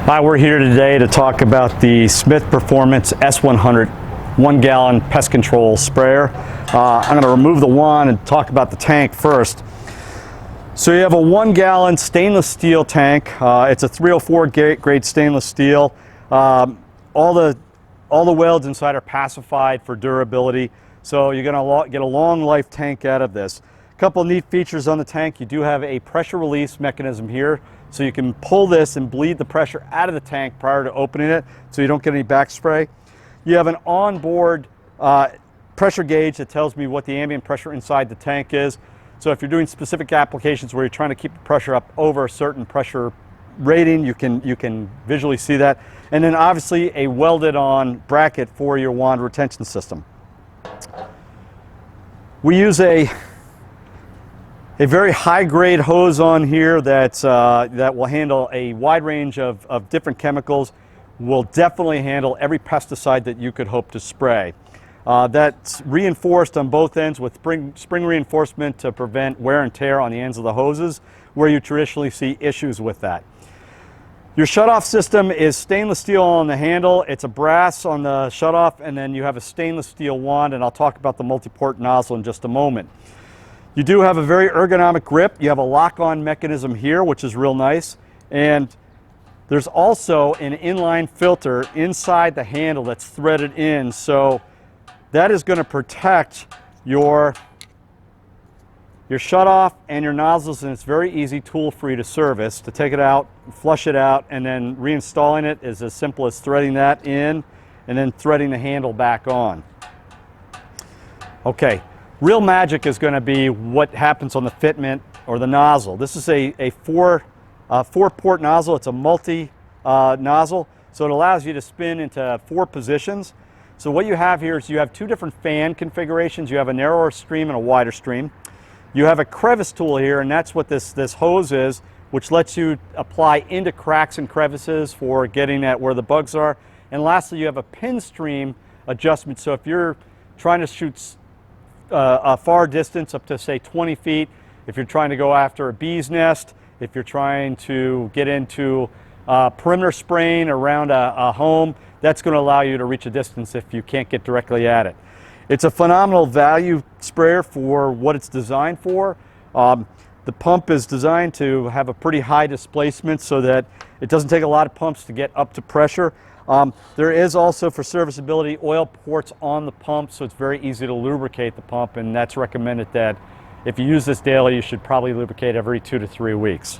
Hi, we're here today to talk about the Smith Performance S100 1-gallon pest control sprayer. I'm going to remove the wand and talk about the tank first. So you have a 1-gallon stainless steel tank. It's a 304 grade stainless steel. All the welds inside are pacified for durability, so you're going to get a long life tank out of this. A couple of neat features on the tank. You do have a pressure release mechanism here, so you can pull this and bleed the pressure out of the tank prior to opening it, so you don't get any back spray. You have an onboard pressure gauge that tells me what the ambient pressure inside the tank is. So if you're doing specific applications where you're trying to keep the pressure up over a certain pressure rating, you can visually see that. And then obviously a welded on bracket for your wand retention system. We use a very high-grade hose on here that will handle a wide range of different chemicals. Will definitely handle every pesticide that you could hope to spray. That's reinforced on both ends with spring reinforcement to prevent wear and tear on the ends of the hoses, where you traditionally see issues with that. Your shutoff system is stainless steel on the handle. It's a brass on the shutoff, and then you have a stainless steel wand, and I'll talk about the multi-port nozzle in just a moment. You do have a very ergonomic grip. You have a lock-on mechanism here, which is real nice. And there's also an inline filter inside the handle that's threaded in. So that is going to protect your shutoff and your nozzles, and it's very easy, tool-free to service. To take it out, flush it out, and then reinstalling it is as simple as threading that in and then threading the handle back on. Okay. Real magic is going to be what happens on the fitment or the nozzle. This is a four-port nozzle. It's a multi nozzle, so it allows you to spin into 4 positions. So what you have here is you have 2 different fan configurations. You have a narrower stream and a wider stream. You have a crevice tool here, and that's what this hose is, which lets you apply into cracks and crevices for getting at where the bugs are. And lastly, you have a pin stream adjustment. So if you're trying to shoot a far distance, up to say 20 feet, if you're trying to go after a bee's nest, if you're trying to get into perimeter spraying around a home, that's going to allow you to reach a distance if you can't get directly at it. It's a phenomenal value sprayer for what it's designed for. The pump is designed to have a pretty high displacement so that it doesn't take a lot of pumps to get up to pressure. There is also, for serviceability, oil ports on the pump, so it's very easy to lubricate the pump, and that's recommended that if you use this daily, you should probably lubricate every 2 to 3 weeks.